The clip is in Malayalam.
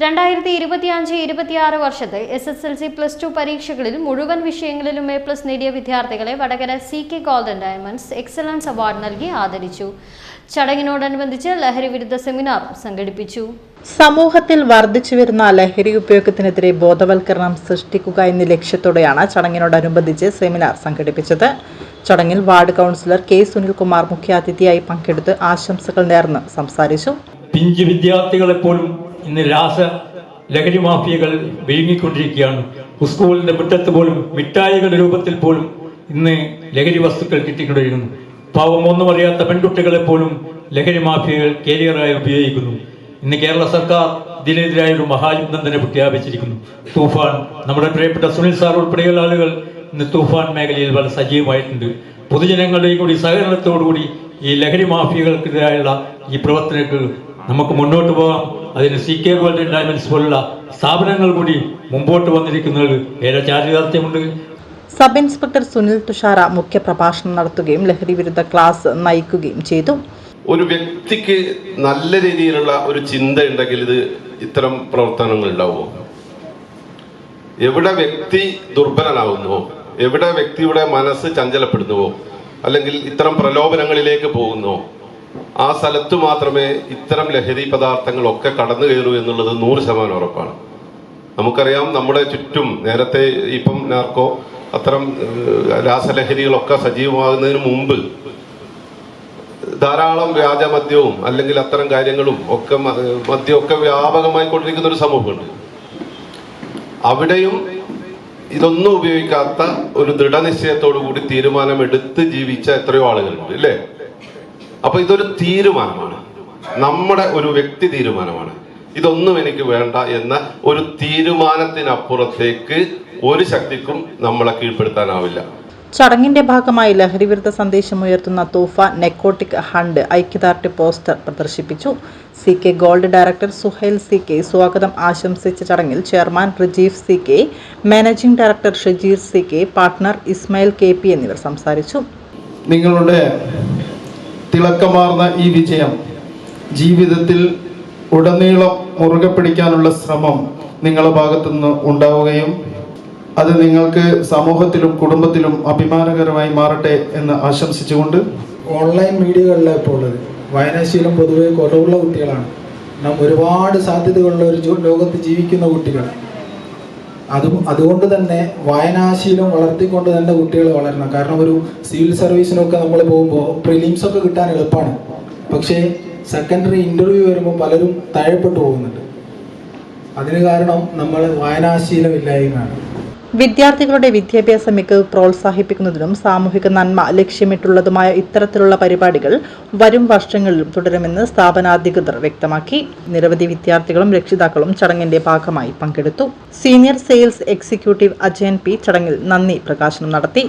2025-26 വർഷത്തെ SSLC +2 പരീക്ഷകളിൽ മുഴുവൻ വിഷയങ്ങളിലും A+ നേടിയ വിദ്യാർത്ഥികളെ Vadakara CK golden diamonds excellence award നൽകി ആദരിച്ചു. ചടങ്ങിനോടനുബന്ധിച്ച് ലഹരി വിരുദ്ധ സെമിനാർ സംഘടിപ്പിച്ചു. സമൂഹത്തിൽ വർദ്ധിച്ചുവരുന്ന ലഹരി ഉപയോഗത്തിനെതിരെ ബോധവൽക്കരണം സൃഷ്ടിക്കുക എന്ന ലക്ഷ്യത്തോടെയാണ് ചടങ്ങിനോടനുബന്ധിച്ച് സെമിനാർ സംഘടിപ്പിച്ചത്. ചടങ്ങിൽ വാർഡ് കൗൺസിലർ K. സുനിൽകുമാർ മുഖ്യാതിഥിയായി പങ്കെടുത്ത് ആശംസകൾ നേർന്ന് സംസാരിച്ചു. പിഞ്ചു വിദ്യാർത്ഥികളെ പോലും ഇന്ന് ലഹരി മാഫിയകൾ വിഴുങ്ങിക്കൊണ്ടിരിക്കുകയാണ്. സ്കൂളിന്റെ മുറ്റത്ത് പോലും മിഠായികളുടെ രൂപത്തിൽ പോലും ഇന്ന് ലഹരി വസ്തുക്കൾ കിട്ടിക്കൊണ്ടിരിക്കുന്നു. പാവമൊന്നും അറിയാത്ത പെൺകുട്ടികളെ പോലും ലഹരി മാഫിയകൾ കേരിയറായി ഉപയോഗിക്കുന്നു. ഇന്ന് കേരള സർക്കാർ ഇതിനെതിരായ ഒരു മഹായുദ്ധം തന്നെ പ്രഖ്യാപിച്ചിരിക്കുന്നു. തൂഫാൻ, നമ്മുടെ പ്രിയപ്പെട്ട സുനിൽ സാർ ഉൾപ്പെടെയുള്ള ആളുകൾ ഇന്ന് തൂഫാൻ മേഖലയിൽ വളരെ സജീവമായിട്ടുണ്ട്. പൊതുജനങ്ങളുടെയും കൂടി സഹകരണത്തോടുകൂടി ഈ ലഹരി മാഫിയകൾക്കെതിരായുള്ള ഈ പ്രവർത്തനങ്ങൾ നമുക്ക് മുന്നോട്ട് പോകാം. അതിന് CK ഗോൾഡൻ ഡയമണ്ട്സ് പോലുള്ള സ്ഥാപനങ്ങൾ കൂടി മുമ്പോട്ട് വന്നിരിക്കുന്നത് ഏറെ ചാരിതാർത്ഥ്യമുണ്ട്. സബ് ഇൻസ്പെക്ടർ സുനിൽ തുഷാര മുഖ്യപ്രഭാഷണം നടത്തുകയും ലഹരി വിരുദ്ധ ക്ലാസ് നയിക്കുകയും ചെയ്തു. ഒരു വ്യക്തിക്ക് നല്ല രീതിയിലുള്ള ഒരു ചിന്ത ഉണ്ടെങ്കിൽ ഇത്തരം പ്രവർത്തനങ്ങൾ ഉണ്ടാവുമോ? എവിടെ വ്യക്തി ദുർബലനാവുന്നുവോ, എവിടെ വ്യക്തിയുടെ മനസ്സ് ചഞ്ചലപ്പെടുന്നുവോ, അല്ലെങ്കിൽ ഇത്തരം പ്രലോഭനങ്ങളിലേക്ക് പോകുന്നുവോ, ആ സ്ഥലത്ത് മാത്രമേ ഇത്തരം ലഹരി പദാർത്ഥങ്ങളൊക്കെ കടന്നു കയറൂ എന്നുള്ളത് 100% ഉറപ്പാണ്. നമുക്കറിയാം, നമ്മുടെ ചുറ്റും നേരത്തെ ഇപ്പം നാർക്കോ അത്തരം രാസലഹരികളൊക്കെ സജീവമാകുന്നതിന് മുമ്പ് ധാരാളം വ്യാജമദ്യവും അല്ലെങ്കിൽ അത്തരം കാര്യങ്ങളും ഒക്കെ മദ്യമൊക്കെ വ്യാപകമായി കൊണ്ടിരിക്കുന്ന ഒരു സമൂഹമുണ്ട്. അവിടെയും ഇതൊന്നും ഉപയോഗിക്കാത്ത ഒരു ദൃഢനിശ്ചയത്തോടു കൂടി തീരുമാനമെടുത്ത് ജീവിച്ച എത്രയോ ആളുകളുണ്ട്, ഇല്ലേ? അപ്പൊ ഇതൊരു തീരുമാനമാണ്, നമ്മുടെ ഒരു വ്യക്തി തീരുമാനമാണ്. ഇതൊന്നും എനിക്ക് വേണ്ട എന്ന ഒരു തീരുമാനത്തിനപ്പുറത്തേക്ക് ഒരു ശക്തിക്കും നമ്മളെ കീഴ്പ്പെടുത്താനാവില്ല. ചടങ്ങിന്റെ ഭാഗമായി ലഹരി വിരുദ്ധ സന്ദേശം ഉയർത്തുന്ന തൂഫാൻ നെക്കോട്ടിക് ഹണ്ട് ഐക്യദാർഢ്യ പോസ്റ്റർ പ്രദർശിപ്പിച്ചു. CK gold director Suhail CK സ്വാഗതം ആശംസിച്ച ചടങ്ങിൽ chairman Rijeev CK, managing director Shajeer CK, partner Ismail KP എന്നിവർ സംസാരിച്ചു. നിങ്ങളുടെ തിളക്കമാർന്ന ഈ വിജയം ജീവിതത്തിൽ ഉടനീളം മുറുകെ പിടിക്കാനുള്ള ശ്രമം നിങ്ങളുടെ ഭാഗത്തുനിന്ന് ഉണ്ടാവുകയും അത് നിങ്ങൾക്ക് സമൂഹത്തിലും കുടുംബത്തിലും അഭിമാനകരമായി മാറട്ടെ എന്ന് ആശംസിച്ചുകൊണ്ട്, ഓൺലൈൻ മീഡിയകളിലെ ഇപ്പോൾ ഉള്ളത് വായനാശീലം പൊതുവെ കുറവുള്ള കുട്ടികളാണ്. ഒരുപാട് സാധ്യതകളുള്ള ഒരു ലോകത്ത് ജീവിക്കുന്ന കുട്ടികൾ. അതുകൊണ്ട് തന്നെ വായനാശീലം വളർത്തിക്കൊണ്ട് തന്നെ കുട്ടികൾ വളരണം. കാരണം ഒരു സിവിൽ സർവീസിനൊക്കെ നമ്മൾ പോകുമ്പോൾ പ്രിലിംസൊക്കെ കിട്ടാൻ എളുപ്പമാണ്, പക്ഷേ സെക്കൻഡറി ഇൻ്റർവ്യൂ വരുമ്പോൾ പലരും താഴെപ്പെട്ടു പോകുന്നുണ്ട്. അതിന് കാരണം നമ്മൾ വായനാശീലമില്ലായ്മയാണ്. വിദ്യാർത്ഥികളുടെ വിദ്യാഭ്യാസ മികവ് പ്രോത്സാഹിപ്പിക്കുന്നതിനും സാമൂഹിക നന്മ ലക്ഷ്യമിട്ടുള്ളതുമായ ഇത്തരത്തിലുള്ള പരിപാടികൾ വരും വർഷങ്ങളിലും തുടരുമെന്ന് സ്ഥാപനാധികൃതർ വ്യക്തമാക്കി. നിരവധി വിദ്യാർത്ഥികളും രക്ഷിതാക്കളും ചടങ്ങിന്റെ ഭാഗമായി പങ്കെടുത്തു. Senior sales executive Ajayan P ചടങ്ങിൽ നന്ദി പ്രകാശനം നടത്തി.